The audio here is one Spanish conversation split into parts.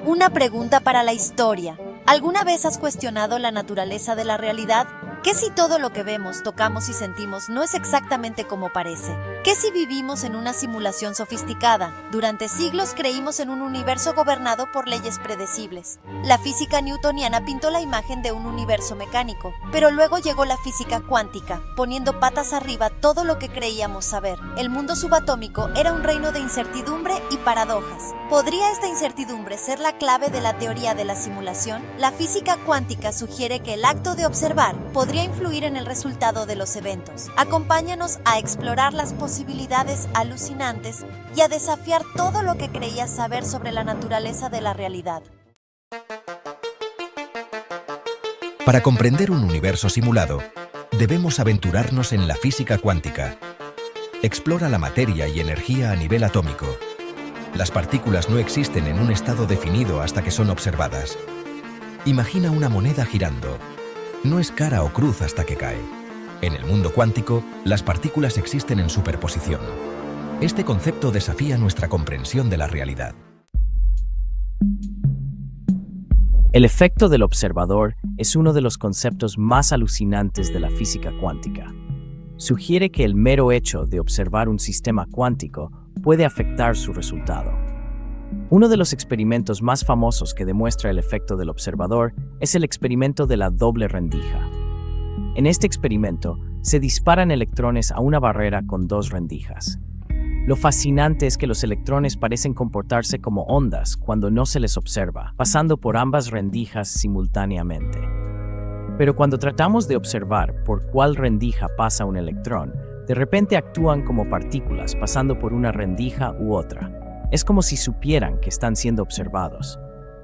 Una pregunta para la historia. ¿Alguna vez has cuestionado la naturaleza de la realidad? ¿Qué si todo lo que vemos, tocamos y sentimos no es exactamente como parece? ¿Qué si vivimos en una simulación sofisticada? Durante siglos creímos en un universo gobernado por leyes predecibles. La física newtoniana pintó la imagen de un universo mecánico, pero luego llegó la física cuántica, poniendo patas arriba todo lo que creíamos saber. El mundo subatómico era un reino de incertidumbre y paradojas. ¿Podría esta incertidumbre ser la clave de la teoría de la simulación? La física cuántica sugiere que el acto de observar podría influir en el resultado de los eventos. Acompáñanos a explorar las posibilidades alucinantes y a desafiar todo lo que creías saber sobre la naturaleza de la realidad. Para comprender un universo simulado, debemos aventurarnos en la física cuántica. Explora la materia y energía a nivel atómico. Las partículas no existen en un estado definido hasta que son observadas. Imagina una moneda girando. No es cara o cruz hasta que cae. En el mundo cuántico, las partículas existen en superposición. Este concepto desafía nuestra comprensión de la realidad. El efecto del observador es uno de los conceptos más alucinantes de la física cuántica. Sugiere que el mero hecho de observar un sistema cuántico puede afectar su resultado. Uno de los experimentos más famosos que demuestra el efecto del observador es el experimento de la doble rendija. En este experimento, se disparan electrones a una barrera con dos rendijas. Lo fascinante es que los electrones parecen comportarse como ondas cuando no se les observa, pasando por ambas rendijas simultáneamente. Pero cuando tratamos de observar por cuál rendija pasa un electrón, de repente actúan como partículas pasando por una rendija u otra. Es como si supieran que están siendo observados.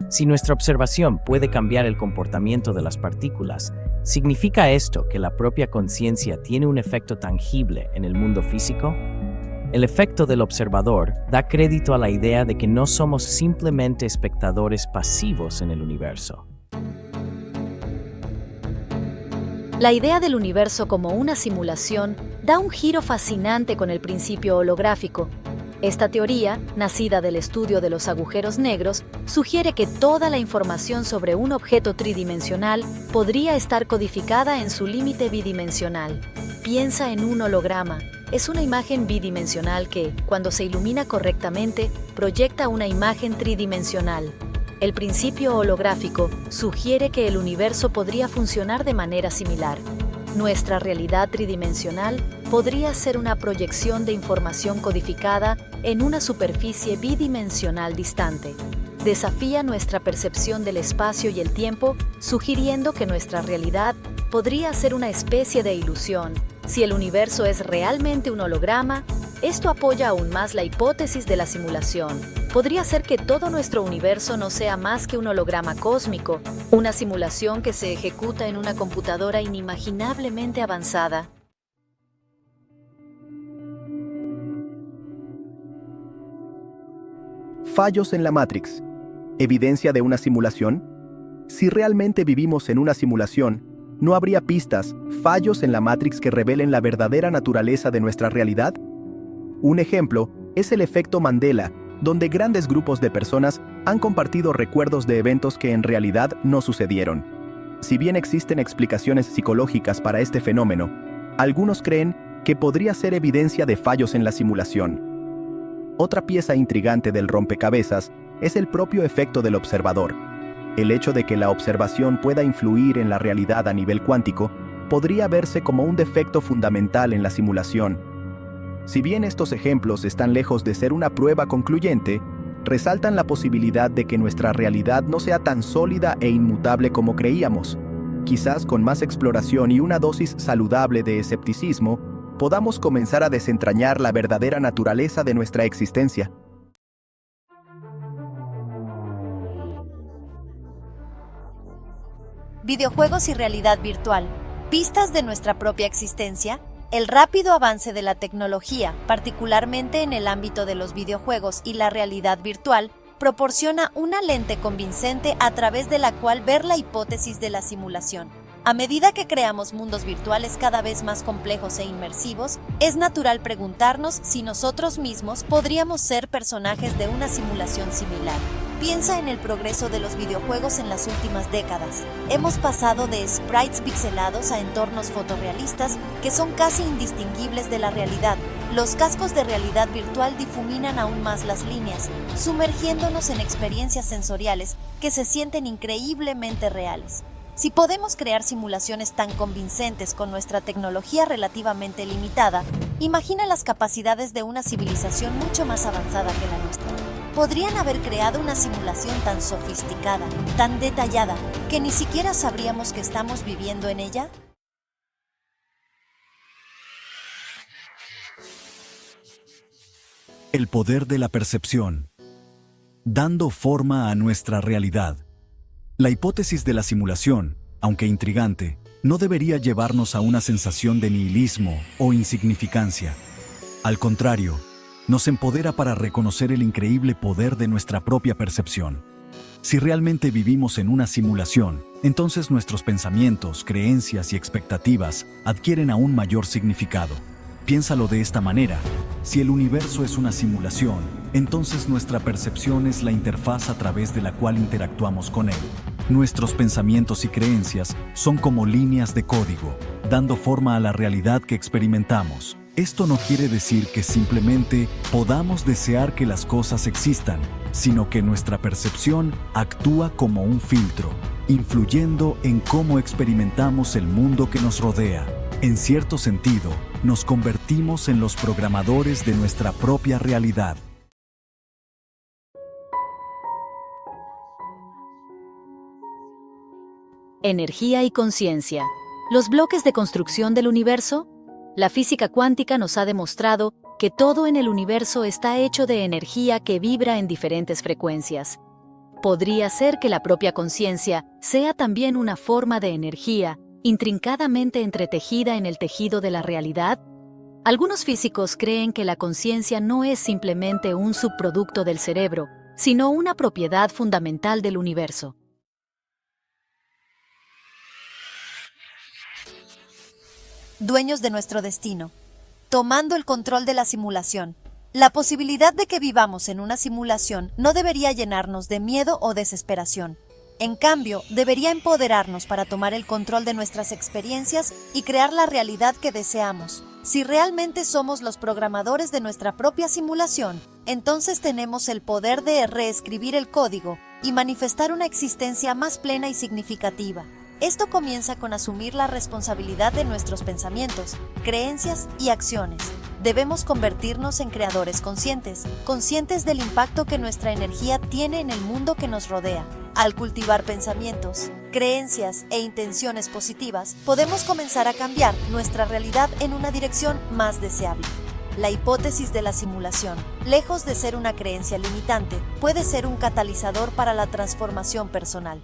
Si nuestra observación puede cambiar el comportamiento de las partículas, ¿significa esto que la propia conciencia tiene un efecto tangible en el mundo físico? El efecto del observador da crédito a la idea de que no somos simplemente espectadores pasivos en el universo. La idea del universo como una simulación da un giro fascinante con el principio holográfico. Esta teoría, nacida del estudio de los agujeros negros, sugiere que toda la información sobre un objeto tridimensional podría estar codificada en su límite bidimensional. Piensa en un holograma. Es una imagen bidimensional que, cuando se ilumina correctamente, proyecta una imagen tridimensional. El principio holográfico sugiere que el universo podría funcionar de manera similar. Nuestra realidad tridimensional podría ser una proyección de información codificada en una superficie bidimensional distante. Desafía nuestra percepción del espacio y el tiempo, sugiriendo que nuestra realidad podría ser una especie de ilusión. Si el universo es realmente un holograma, esto apoya aún más la hipótesis de la simulación. Podría ser que todo nuestro universo no sea más que un holograma cósmico, una simulación que se ejecuta en una computadora inimaginablemente avanzada. Fallos en la Matrix. ¿Evidencia de una simulación? Si realmente vivimos en una simulación, ¿no habría pistas, fallos en la Matrix que revelen la verdadera naturaleza de nuestra realidad? Un ejemplo es el efecto Mandela, donde grandes grupos de personas han compartido recuerdos de eventos que en realidad no sucedieron. Si bien existen explicaciones psicológicas para este fenómeno, algunos creen que podría ser evidencia de fallos en la simulación. Otra pieza intrigante del rompecabezas es el propio efecto del observador. El hecho de que la observación pueda influir en la realidad a nivel cuántico podría verse como un defecto fundamental en la simulación. Si bien estos ejemplos están lejos de ser una prueba concluyente, resaltan la posibilidad de que nuestra realidad no sea tan sólida e inmutable como creíamos. Quizás con más exploración y una dosis saludable de escepticismo, podamos comenzar a desentrañar la verdadera naturaleza de nuestra existencia. Videojuegos y realidad virtual. ¿Pistas de nuestra propia existencia? El rápido avance de la tecnología, particularmente en el ámbito de los videojuegos y la realidad virtual, proporciona una lente convincente a través de la cual ver la hipótesis de la simulación. A medida que creamos mundos virtuales cada vez más complejos e inmersivos, es natural preguntarnos si nosotros mismos podríamos ser personajes de una simulación similar. Piensa en el progreso de los videojuegos en las últimas décadas. Hemos pasado de sprites pixelados a entornos fotorrealistas que son casi indistinguibles de la realidad. Los cascos de realidad virtual difuminan aún más las líneas, sumergiéndonos en experiencias sensoriales que se sienten increíblemente reales. Si podemos crear simulaciones tan convincentes con nuestra tecnología relativamente limitada, imagina las capacidades de una civilización mucho más avanzada que la nuestra. Podrían haber creado una simulación tan sofisticada, tan detallada, que ni siquiera sabríamos que estamos viviendo en ella. El poder de la percepción, dando forma a nuestra realidad. La hipótesis de la simulación, aunque intrigante, no debería llevarnos a una sensación de nihilismo o insignificancia. Al contrario, nos empodera para reconocer el increíble poder de nuestra propia percepción. Si realmente vivimos en una simulación, entonces nuestros pensamientos, creencias y expectativas adquieren aún mayor significado. Piénsalo de esta manera: si el universo es una simulación, entonces nuestra percepción es la interfaz a través de la cual interactuamos con él. Nuestros pensamientos y creencias son como líneas de código, dando forma a la realidad que experimentamos. Esto no quiere decir que simplemente podamos desear que las cosas existan, sino que nuestra percepción actúa como un filtro, influyendo en cómo experimentamos el mundo que nos rodea. En cierto sentido, nos convertimos en los programadores de nuestra propia realidad. Energía y conciencia. ¿Los bloques de construcción del universo? La física cuántica nos ha demostrado que todo en el universo está hecho de energía que vibra en diferentes frecuencias. ¿Podría ser que la propia conciencia sea también una forma de energía intrincadamente entretejida en el tejido de la realidad? Algunos físicos creen que la conciencia no es simplemente un subproducto del cerebro, sino una propiedad fundamental del universo. Dueños de nuestro destino, tomando el control de la simulación. La posibilidad de que vivamos en una simulación no debería llenarnos de miedo o desesperación. En cambio, debería empoderarnos para tomar el control de nuestras experiencias y crear la realidad que deseamos. Si realmente somos los programadores de nuestra propia simulación, entonces tenemos el poder de reescribir el código y manifestar una existencia más plena y significativa. Esto comienza con asumir la responsabilidad de nuestros pensamientos, creencias y acciones. Debemos convertirnos en creadores conscientes, conscientes del impacto que nuestra energía tiene en el mundo que nos rodea. Al cultivar pensamientos, creencias e intenciones positivas, podemos comenzar a cambiar nuestra realidad en una dirección más deseable. La hipótesis de la simulación, lejos de ser una creencia limitante, puede ser un catalizador para la transformación personal.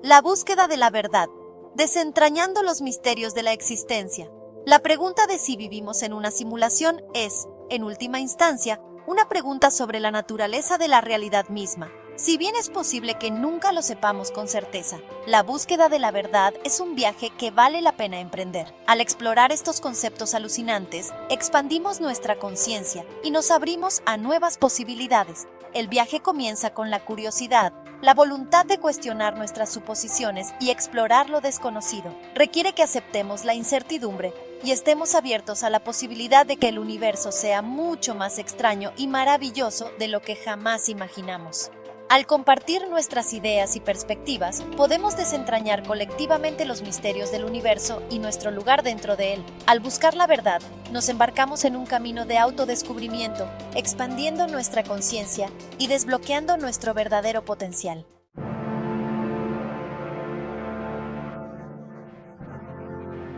La búsqueda de la verdad, desentrañando los misterios de la existencia. La pregunta de si vivimos en una simulación es, en última instancia, una pregunta sobre la naturaleza de la realidad misma. Si bien es posible que nunca lo sepamos con certeza, la búsqueda de la verdad es un viaje que vale la pena emprender. Al explorar estos conceptos alucinantes, expandimos nuestra conciencia y nos abrimos a nuevas posibilidades. El viaje comienza con la curiosidad, la voluntad de cuestionar nuestras suposiciones y explorar lo desconocido. Requiere que aceptemos la incertidumbre y estemos abiertos a la posibilidad de que el universo sea mucho más extraño y maravilloso de lo que jamás imaginamos. Al compartir nuestras ideas y perspectivas, podemos desentrañar colectivamente los misterios del universo y nuestro lugar dentro de él. Al buscar la verdad, nos embarcamos en un camino de autodescubrimiento, expandiendo nuestra conciencia y desbloqueando nuestro verdadero potencial.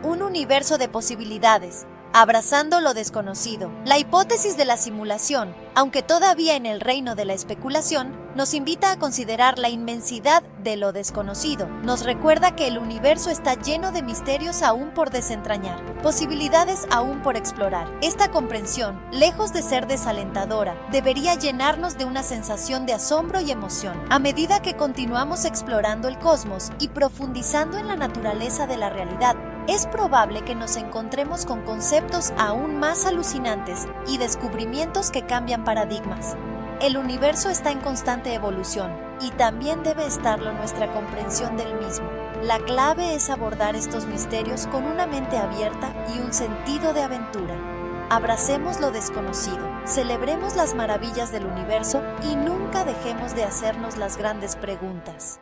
Un universo de posibilidades, abrazando lo desconocido. La hipótesis de la simulación, aunque todavía en el reino de la especulación, nos invita a considerar la inmensidad de lo desconocido. Nos recuerda que el universo está lleno de misterios aún por desentrañar, posibilidades aún por explorar. Esta comprensión, lejos de ser desalentadora, debería llenarnos de una sensación de asombro y emoción. A medida que continuamos explorando el cosmos y profundizando en la naturaleza de la realidad, es probable que nos encontremos con conceptos aún más alucinantes y descubrimientos que cambian paradigmas. El universo está en constante evolución y también debe estarlo nuestra comprensión del mismo. La clave es abordar estos misterios con una mente abierta y un sentido de aventura. Abracemos lo desconocido, celebremos las maravillas del universo y nunca dejemos de hacernos las grandes preguntas.